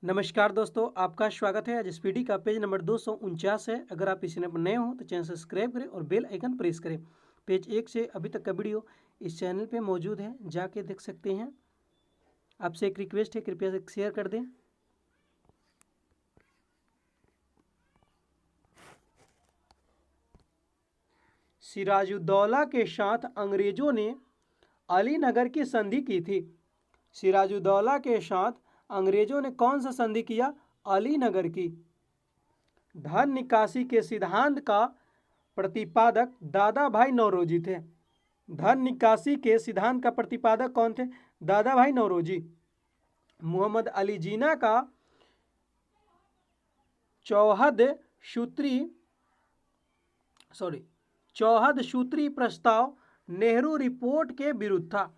नमस्कार दोस्तों, आपका स्वागत है। आज इस पीडी का पेज नंबर 249 है। अगर आप इसी पर नए हो तो चैनल सब्सक्राइब करें और बेल आइकन प्रेस करें। पेज 1 से अभी तक का वीडियो इस चैनल पे मौजूद है, जाके देख सकते हैं। आपसे एक रिक्वेस्ट है, कृपया से शेयर कर दें। सिराजुद्दौला के साथ अंग्रेजों ने अलीनगर की संधि की थी। सिराजुद्दौला के साथ अंग्रेजों ने कौन सा संधि किया? अलीनगर की। धन निकासी के सिद्धांत का प्रतिपादक दादा भाई नौरोजी थे। धन निकासी के सिद्धांत का प्रतिपादक कौन थे? दादा भाई नौरोजी। मोहम्मद अली जिन्ना का चौहद सूत्री प्रस्ताव नेहरू रिपोर्ट के विरुद्ध था।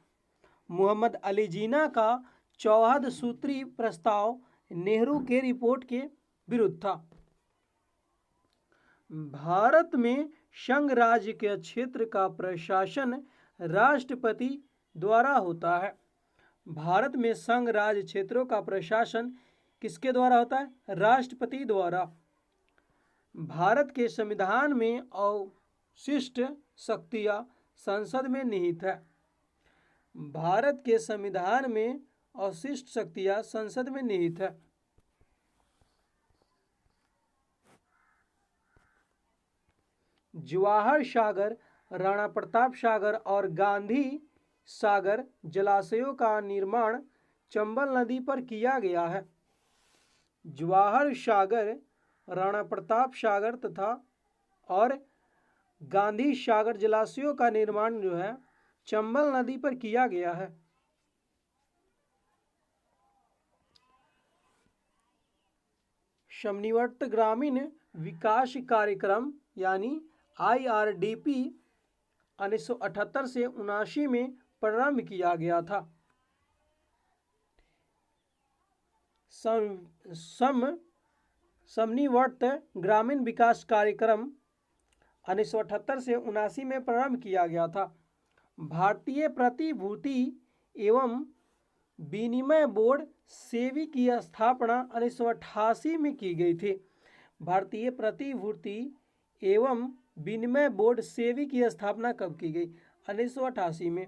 मोहम्मद अली जिन्ना का चौहद सूत्री प्रस्ताव नेहरू के रिपोर्ट के विरुद्ध था। भारत में संघ राज्य के क्षेत्र का प्रशासन राष्ट्रपति द्वारा होता है। भारत में संघ राज्य क्षेत्रों का प्रशासन किसके द्वारा होता है? राष्ट्रपति द्वारा। भारत के संविधान में अवशिष्ट शक्तियां संसद में निहित है। भारत के संविधान में अवशिष्ट शक्तियां संसद में निहित है। जवाहर सागर, राणा प्रताप सागर और गांधी सागर जलाशयों का निर्माण चंबल नदी पर किया गया है। जवाहर सागर, राणा प्रताप सागर तथा और गांधी सागर जलाशयों का निर्माण जो है चंबल नदी पर किया गया है। समन्वित ग्रामीण विकास कार्यक्रम यानी IRDP 1978 से 79 में प्रारंभ किया गया था। समन्वित ग्रामीण विकास कार्यक्रम 1978 से 79 में प्रारंभ किया गया था। भारतीय प्रतिभूति एवं विनिमय बोर्ड सेबी की स्थापना 1988 में की गई थी। भारतीय प्रतिभूति एवं विनिमय बोर्ड सेबी की स्थापना कब की गई? 1988 में।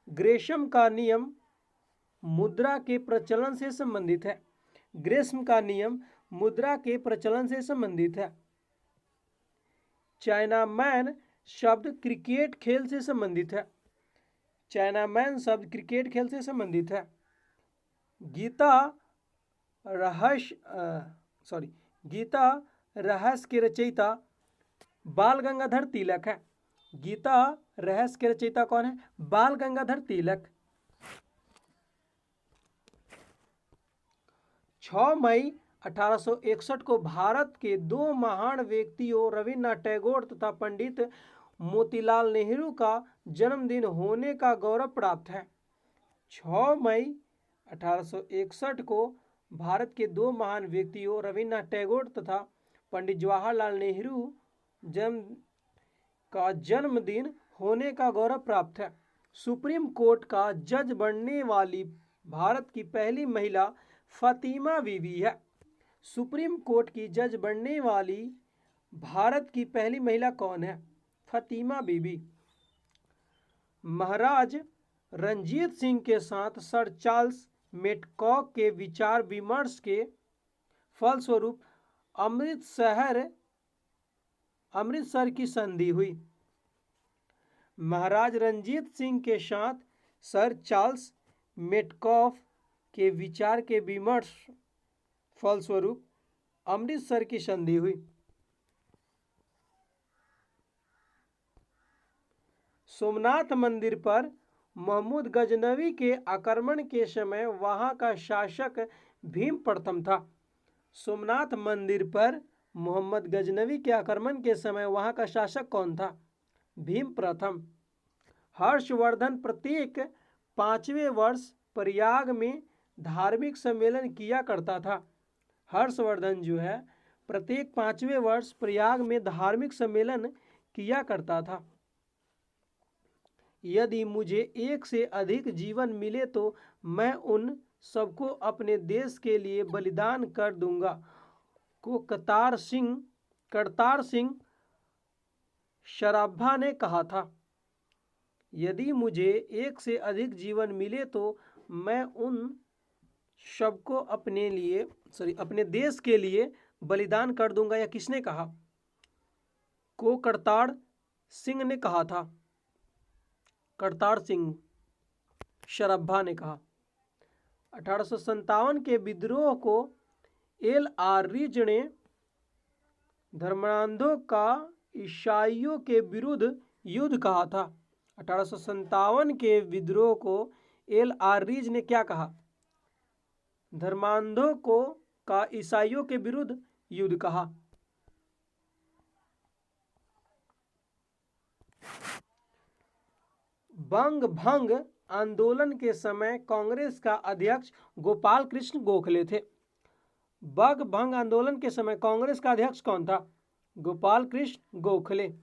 ग्रेशम का नियम मुद्रा के प्रचलन से संबंधित है। ग्रेशम का नियम मुद्रा के प्रचलन से संबंधित है। चाइना मैन शब्द क्रिकेट खेल से संबंधित है। चाइना मैन शब्द क्रिकेट खेल से संबंधित है। गीता रहस्य के रचयिता बाल गंगाधर तिलक है। गीता रहस्य के रचयिता कौन है? बाल गंगाधर तिलक। 6 मई 1861 को भारत के दो महान व्यक्तियों रविन्द्रनाथ टैगोर तथा पंडित मोतीलाल नेहरू का जन्मदिन होने का गौरव प्राप्त है। 6 मई 1861 को भारत के दो महान व्यक्तियों रविन्द्रनाथ टैगोर तथा पंडित जवाहरलाल नेहरू का जन्मदिन होने का गौरव प्राप्त है। सुप्रीम कोर्ट का जज बनने वाली भारत की पहली महिला फातिमा बीबी है। सुप्रीम कोर्ट की जज बनने वाली भारत की पहली महिला कौन है? फातिमा बीबी। महाराज रणजीत सिंह के साथ सर चार्ल्स मेटकॉक के विचार विमर्श के फलस्वरूप अमृतसर की संधि हुई। महाराज रणजीत सिंह के साथ सर चार्ल्स मेटकॉफ के विचार के विमर्श फलस्वरूप अमृतसर की संधि हुई। सोमनाथ मंदिर पर महमूद गजनवी के आक्रमण के समय वहां का शासक भीम प्रथम था। सोमनाथ मंदिर पर मोहम्मद गजनवी के आक्रमण के समय वहां का शासक कौन था? भीम प्रथम। हर्षवर्धन प्रत्येक 5वें वर्ष प्रयाग में धार्मिक सम्मेलन किया करता था। हर्षवर्धन जो है प्रत्येक 5वें वर्ष प्रयाग में धार्मिक सम्मेलन किया करता था। यदि मुझे एक से अधिक जीवन मिले तो मैं उन सबको अपने देश के लिए बलिदान कर दूंगा को करतार सिंह सराभा ने कहा था। यदि मुझे एक से अधिक जीवन मिले तो मैं उन सबको अपने देश के लिए बलिदान कर दूंगा। या किसने कहा? को करतार सिंह ने कहा था। करतार सिंह सराभा ने कहा। 1857 के विद्रोह को एल आर रीज ने धर्मांधों का ईसाइयों के विरुद्ध युद्ध कहा था। 1857 के विद्रोह को एल आर रीज ने क्या कहा? धर्मांधों का ईसाइयों के विरुद्ध युद्ध कहा। बंग भंग आंदोलन के समय कांग्रेस का अध्यक्ष गोपाल कृष्ण गोखले थे। बंग भंग आंदोलन के समय कांग्रेस का अध्यक्ष कौन था? गोपाल कृष्ण गोखले।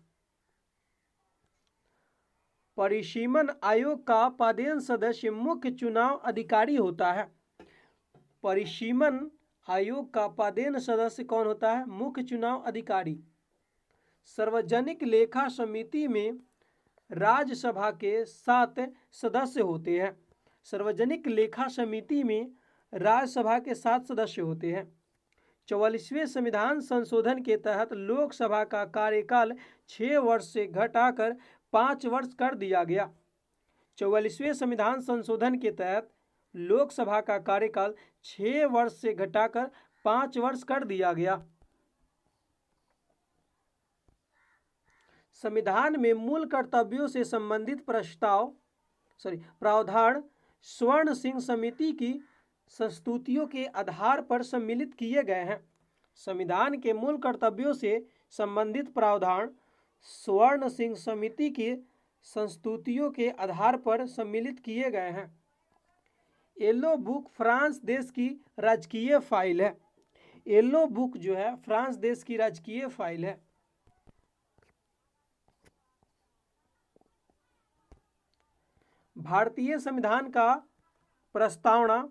परिसीमन आयोग का पदेन सदस्य मुख्य चुनाव अधिकारी होता है। परिसीमन आयोग का पदेन सदस्य कौन होता है? मुख्य चुनाव अधिकारी। सार्वजनिक लेखा समिति में राज्यसभा के 7 सदस्य होते हैं। सार्वजनिक लेखा समिति में राज्यसभा के 7 सदस्य होते हैं। 44वें संविधान संशोधन के तहत लोकसभा का कार्यकाल 6 वर्ष से घटाकर 5 वर्ष कर दिया गया। 44वें संविधान संशोधन के तहत लोकसभा का कार्यकाल 6 वर्ष से घटाकर 5 वर्ष कर दिया गया। संविधान में मूल कर्तव्यों से संबंधित प्रावधान स्वर्ण सिंह समिति की संस्तुतियों के आधार पर सम्मिलित किए गए हैं। संविधान के मूल कर्तव्यों से संबंधित प्रावधान स्वर्ण सिंह समिति की संस्तुतियों के आधार पर सम्मिलित किए गए हैं। येलो बुक फ्रांस देश की राजकीय फाइल है। येलो बुक जो है फ्रांस देश की राजकीय फाइल है। भारतीय संविधान का प्रस्तावना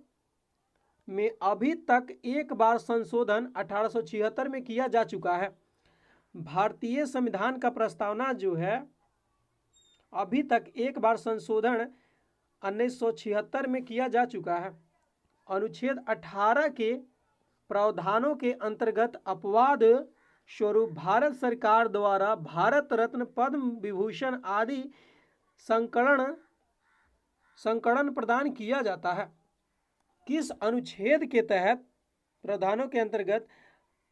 में अभी तक एक बार संशोधन 1876 में किया जा चुका है। भारतीय संविधान का प्रस्तावना जो है अभी तक एक बार संशोधन 1976 में किया जा चुका है। अनुच्छेद 18 के प्रावधानों के अंतर्गत अपवाद स्वरूप भारत सरकार द्वारा भारत रत्न, पद्म विभूषण आदि संकलन प्रदान किया जाता है। किस अनुच्छेद के तहत प्रावधानों के अंतर्गत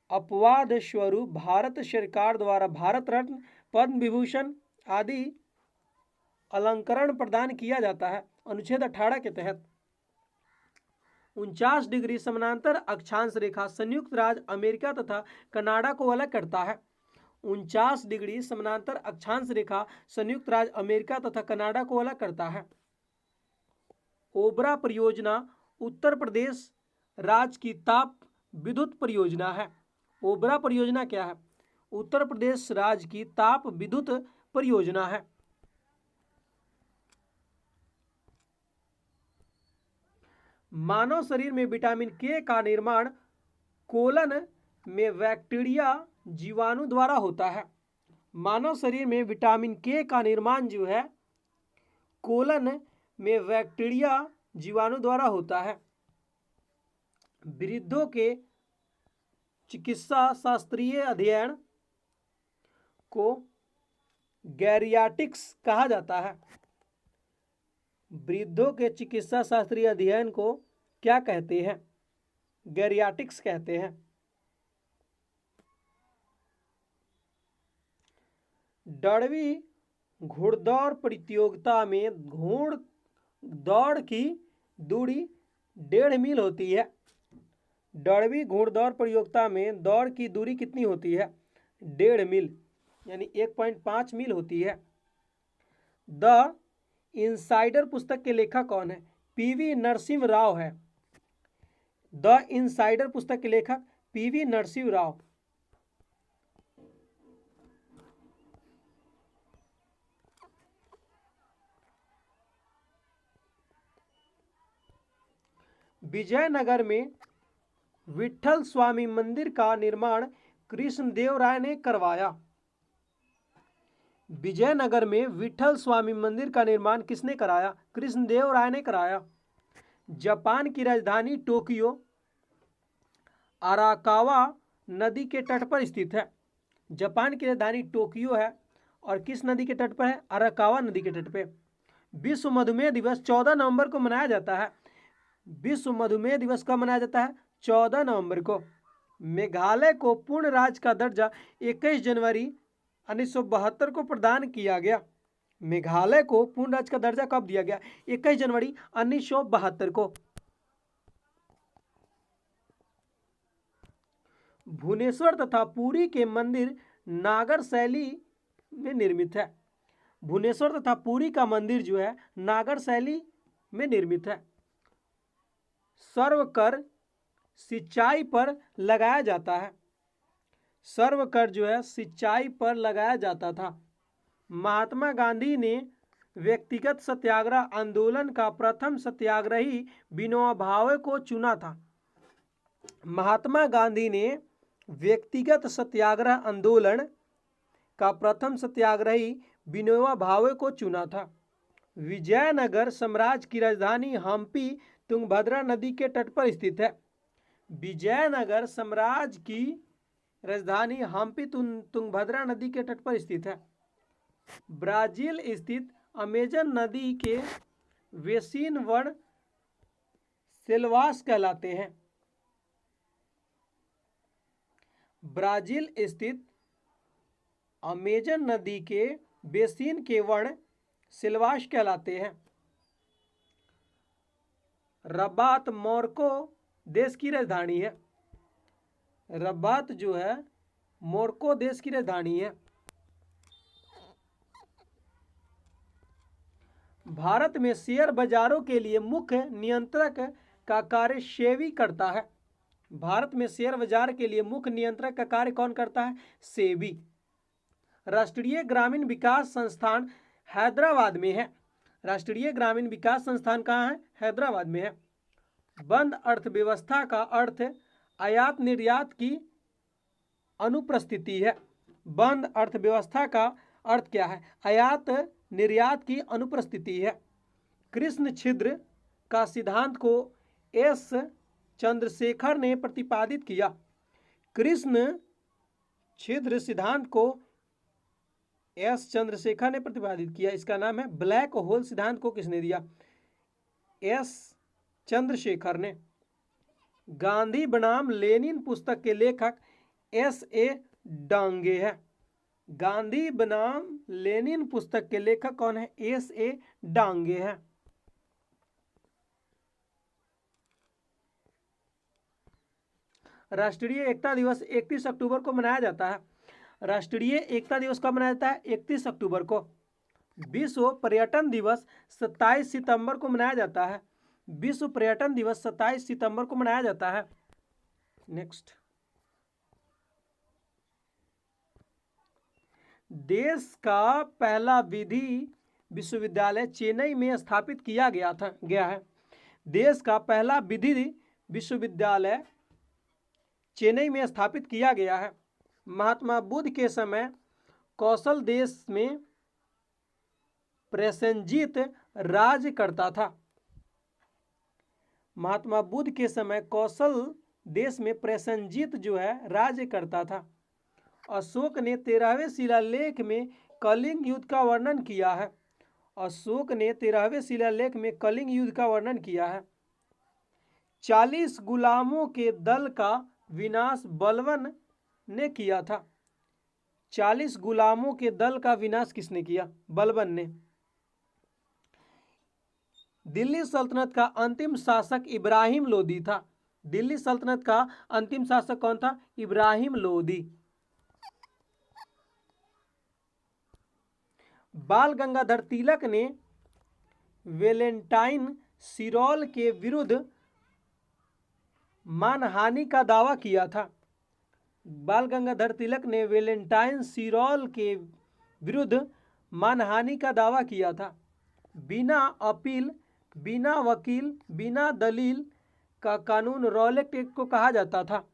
अपवाद स्वरूप भारत सरकार द्वारा भारत रत्न, पद्म विभूषण आदि अलंकरण प्रदान किया जाता है? अनुच्छेद 18 के तहत 49 डिग्री समानांतर अक्षांश रेखा संयुक्त राज्य अमेरिका तथा कनाडा को अलग करता है। 49 डिग्री समानांतर अक्षांश रेखा संयुक्त राज्य अमेरिका तथा कनाडा को अलग करता है। ओबरा परियोजना उत्तर प्रदेश राज्य की ताप विद्युत परियोजना है। ओबरा परियोजना क्या है? उत्तर प्रदेश राज्य की ताप विद्युत परियोजना है। मानव शरीर में विटामिन के का निर्माण कोलन में बैक्टीरिया जीवाणु द्वारा होता है। मानव शरीर में विटामिन के का निर्माण जो है कोलन में बैक्टीरिया जीवाणु द्वारा होता है। वृद्धों के चिकित्सा शास्त्रीय अध्ययन को गैरियाटिक्स कहा जाता है। वृद्धों के चिकित्सा शास्त्रीय अध्ययन को क्या कहते हैं? गैरियाटिक्स कहते हैं। दौड़वी घुड़दौड़ प्रतियोगिता में घोड़ दौड़ की दूरी 1.5 मील होती है। दौड़वी घुड़दौड़ प्रतियोगिता में दौड़ की दूरी कितनी होती है? 1.5 मील यानी 1.5 मील होती है। द इनसाइडर पुस्तक के लेखक कौन है? पीवी नरसिम्हा राव है। द इनसाइडर पुस्तक के लेखक पीवी नरसिम्हा राव। विजयनगर में विठल स्वामी मंदिर का निर्माण कृष्णदेव राय ने करवाया। विजयनगर में विठल स्वामी मंदिर का निर्माण किसने कराया? कृष्णदेव राय ने कराया। जापान की राजधानी टोक्यो अराकावा नदी के तट पर स्थित है। जापान की राजधानी टोक्यो है और किस नदी के तट पर है? अराकावा नदी के तट पर। विश्व मधुमेह दिवस 14 नवंबर को मनाया जाता है। विश्व मधुमेह दिवस कब मनाया जाता है? 14 नवंबर को। मेघालय को पूर्ण राज्य का दर्जा 21 जनवरी 1972 को प्रदान किया गया। मेघालय को पूर्ण राज्य का दर्जा कब दिया गया? 21 जनवरी 1972 को। भुवनेश्वर तथा पुरी के मंदिर नागर शैली में निर्मित है। भुवनेश्वर तथा पुरी का मंदिर जो है नागर शैली में निर्मित है। सर्व कर सिंचाई पर लगाया जाता है। सर्व कर जो है सिंचाई पर लगाया जाता था। महात्मा गांधी ने व्यक्तिगत सत्याग्रह आंदोलन का प्रथम सत्याग्रही विनोबा भावे को चुना था। महात्मा गांधी ने व्यक्तिगत सत्याग्रह आंदोलन का प्रथम सत्याग्रही विनोबा भावे को चुना था। विजयनगर साम्राज्य की राजधानी हम्पी तुंगभद्रा नदी के तट पर स्थित है। विजयनगर साम्राज्य की राजधानी हम्पी तुंगभद्रा नदी के तट पर स्थित है। ब्राजील स्थित अमेजन नदी के बेसिन वन सेल्वास कहलाते हैं। ब्राजील स्थित अमेजन नदी के बेसिन के वन सिल्वास कहलाते हैं। रबात मोरक्को देश की राजधानी है। रबात जो है मोरक्को देश की राजधानी है। भारत में शेयर बाजारों के लिए मुख्य नियंत्रक का कार्य सेबी करता है। भारत में शेयर बाजार के लिए मुख्य नियंत्रक का कार्य कौन करता है? सेबी। राष्ट्रीय ग्रामीण विकास संस्थान हैदराबाद में है। राष्ट्रीय ग्रामीण विकास संस्थान कहाँ है? हैदराबाद में है। बंद अर्थव्यवस्था का अर्थ आयात निर्यात की अनुपस्थिति है। बंद अर्थव्यवस्था का अर्थ क्या है? आयात निर्यात की अनुपस्थिति है। कृष्ण छिद्र का सिद्धांत को एस चंद्रशेखर ने प्रतिपादित किया। कृष्ण छिद्र सिद्धांत को एस चंद्रशेखर ने प्रतिपादित किया। इसका नाम है ब्लैक होल सिद्धांत को किसने दिया? एस चंद्रशेखर ने। गांधी बनाम लेनिन पुस्तक के लेखक एस.ए. डांगे हैं। गांधी बनाम लेनिन पुस्तक के लेखक कौन है? एस.ए. डांगे हैं। राष्ट्रीय एकता दिवस 31 अक्टूबर को मनाया जाता है। राष्ट्रीय एकता दिवस कब मनाया जाता है? 31 अक्टूबर को। विश्व पर्यटन दिवस 27 सितंबर को मनाया जाता है। विश्व पर्यटन दिवस 27 सितंबर को मनाया जाता है। नेक्स्ट, देश का पहला विधि विश्वविद्यालय चेन्नई में स्थापित किया गया है। देश का पहला विधि विश्वविद्यालय चेन्नई में स्थापित किया गया है। महात्मा बुद्ध के समय कौशल देश में प्रसेनजीत राज्य करता था। महात्मा बुद्ध के समय कौशल देश में प्रसेनजीत जो है राज्य करता था। अशोक ने 13वें शिलालेख में कलिंग युद्ध का वर्णन किया है। अशोक ने 13वें शिलालेख में कलिंग युद्ध का वर्णन किया है। 40 गुलामों के दल का विनाश बलबन ने किया था। 40 गुलामों के दल का विनाश किसने किया? बलबन ने। दिल्ली सल्तनत का अंतिम शासक इब्राहिम लोदी था। दिल्ली सल्तनत का अंतिम शासक कौन था? इब्राहिम लोदी। बाल गंगाधर तिलक ने वेलेंटाइन सिरोल के विरुद्ध मानहानि का दावा किया था। बाल गंगाधर तिलक ने वेलेंटाइन सिरोल के विरुद्ध मानहानि का दावा किया था। बिना अपील, बिना वकील, बिना दलील का कानून रॉलेट एक्ट को कहा जाता था।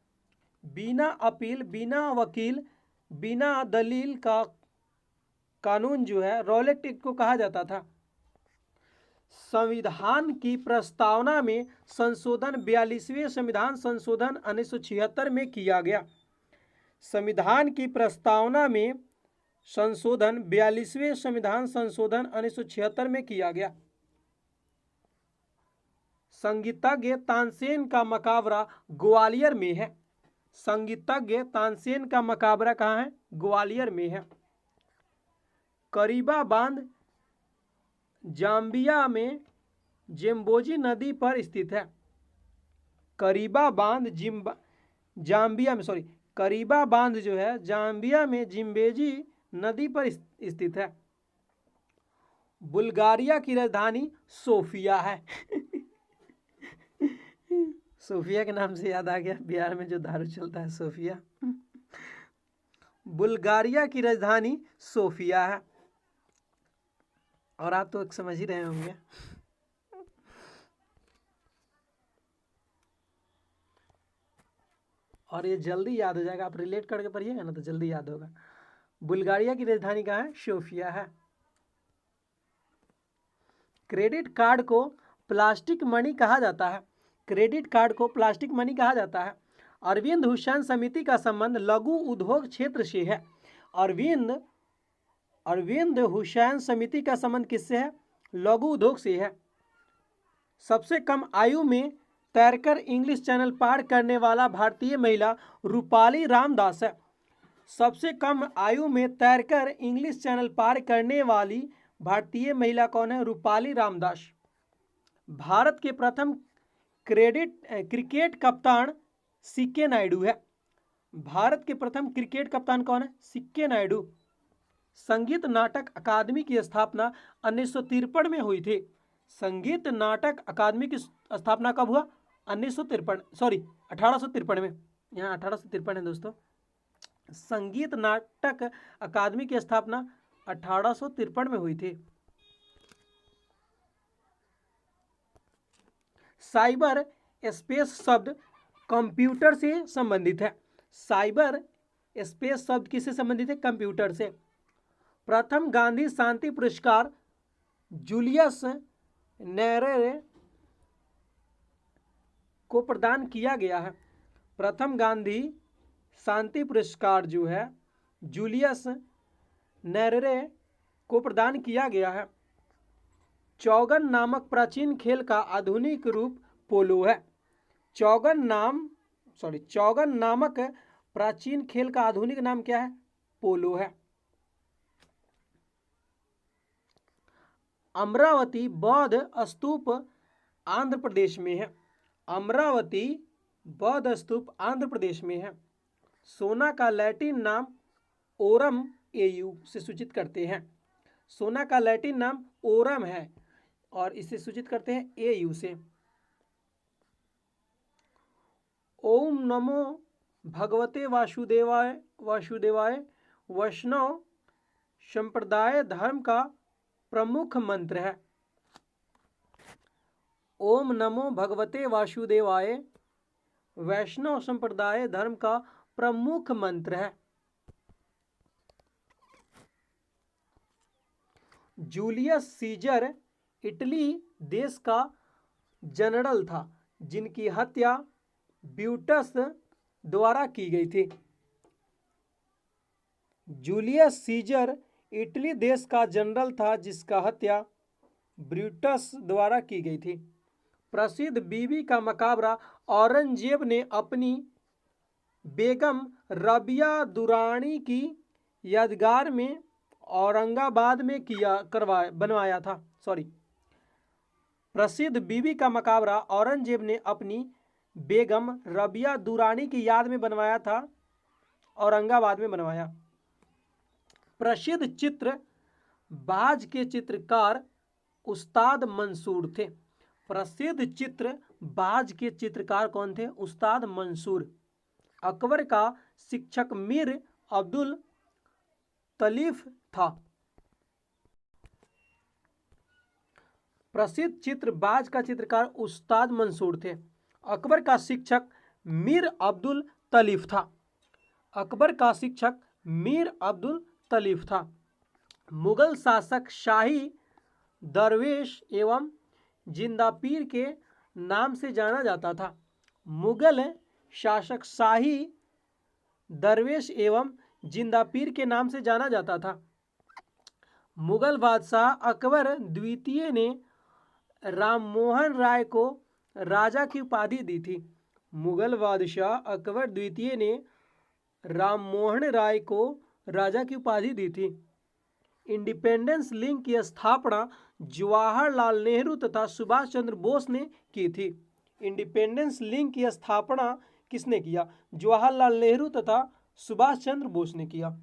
बिना अपील, बिना वकील, बिना दलील का कानून जो है रॉलेट एक्ट को कहा जाता था। संविधान की प्रस्तावना में संशोधन 42वें संविधान संशोधन 1976 में किया गया। संविधान की प्रस्तावना में संशोधन 42वें संविधान संशोधन 1976 में किया गया। संगीतज्ञ तानसेन का मकबरा ग्वालियर में है। संगीतज्ञ तानसेन का मकबरा कहाँ है? ग्वालियर में है। करीबा बांध जाम्बिया में जेम्बोजी नदी पर स्थित है। करीबा बांध करीबा बांध जो है जाम्बिया में जिम्बेजी नदी पर स्थित है। बुल्गारिया की राजधानी सोफिया है। सोफिया के नाम से याद आ गया, बिहार में जो दारू चलता है सोफिया। बुल्गारिया की राजधानी सोफिया है। और आप तो समझ ही रहे होंगे। और ये जल्दी याद हो जाएगा, आप रिलेट करके पढ़िएगा ना तो जल्दी याद होगा। बुल्गारिया की राजधानी कहाँ है? सोफिया है। क्रेडिट कार्ड को प्लास्टिक मनी कहा जाता है। क्रेडिट कार्ड को प्लास्टिक मनी कहा जाता है। अरविंद हुसैन समिति का संबंध लघु उद्योग क्षेत्र से है। अरविंद हुसैन समिति का संबंध किससे है? लघु उद्योग से है। सबसे कम आयु में तैरकर इंग्लिश चैनल पार करने वाला भारतीय महिला रूपाली रामदास है। सबसे कम आयु में तैरकर इंग्लिश चैनल पार करने वाली भारतीय महिला कौन है? रूपाली रामदास। भारत के प्रथम क्रिकेट कप्तान सीके नायडू है। भारत के प्रथम क्रिकेट कप्तान कौन है? सीके नायडू। संगीत नाटक अकादमी की स्थापना 1953 में हुई थी। संगीत नाटक अकादमी की स्थापना कब हुआ? 1853 में। यहाँ 1853 है दोस्तों। संगीत नाटक अकादमी की स्थापना 1853 में हुई थी। साइबर स्पेस शब्द कंप्यूटर से संबंधित है। साइबर स्पेस शब्द किससे संबंधित है? कंप्यूटर से। प्रथम गांधी शांति पुरस्कार जूलियस नेरेरे को प्रदान किया गया है। प्रथम गांधी शांति पुरस्कार जो है जूलियस नेरेरे को प्रदान किया गया है। चौगन नामक प्राचीन खेल का आधुनिक रूप पोलो है। चौगन नामक प्राचीन खेल का आधुनिक नाम क्या है? पोलो है। अमरावती बौद्ध स्तूप आंध्र प्रदेश में है। अमरावती बौद्ध स्तूप आंध्र प्रदेश में है। सोना का लैटिन नाम ओरम एयू से सूचित करते हैं। सोना का लैटिन नाम ओरम है और इसे सूचित करते हैं एयू से। ओम नमो भगवते वासुदेवाय वैष्णव संप्रदाय धर्म का प्रमुख मंत्र है। ओम नमो भगवते वासुदेवाय वैष्णव संप्रदाय धर्म का प्रमुख मंत्र है। जूलियस सीजर इटली देश का जनरल था जिनकी हत्या ब्रूटस द्वारा की गई थी। जूलियस सीजर इटली देश का जनरल था जिसका हत्या ब्रूटस द्वारा की गई थी। प्रसिद्ध बीबी का मकबरा औरंगजेब ने अपनी बेगम रबिया दुरानी की यादगार में औरंगाबाद में बनवाया था। प्रसिद्ध बीबी का मकबरा औरंगजेब ने अपनी बेगम रबिया दुरानी की याद में बनवाया था, औरंगाबाद में बनवाया। प्रसिद्ध चित्र बाज के चित्रकार उस्ताद मंसूर थे। प्रसिद्ध चित्र बाज के चित्रकार कौन थे? उस्ताद मंसूर। अकबर का शिक्षक मीर अब्दुल तलीफ था। प्रसिद्ध चित्र बाज का चित्रकार उस्ताद मंसूर थे। अकबर का शिक्षक मीर अब्दुल तलीफ था। अकबर का शिक्षक मीर अब्दुल तलीफ था। मुगल शासक शाही दरवेश एवं जिंदा पीर के नाम से जाना जाता था। मुगल शासक शाही दरवेश एवं जिंदा पीर के नाम से जाना जाता था। मुगल बादशाह अकबर द्वितीय ने राममोहन राय को राजा की उपाधि दी थी। मुगल बादशाह अकबर द्वितीय ने राममोहन राय को राजा की उपाधि दी थी। इंडिपेंडेंस लिंक की स्थापना जवाहरलाल नेहरू तथा सुभाष चंद्र बोस ने की थी। इंडिपेंडेंस लिंक की स्थापना किसने किया? जवाहरलाल नेहरू तथा सुभाष चंद्र बोस ने किया।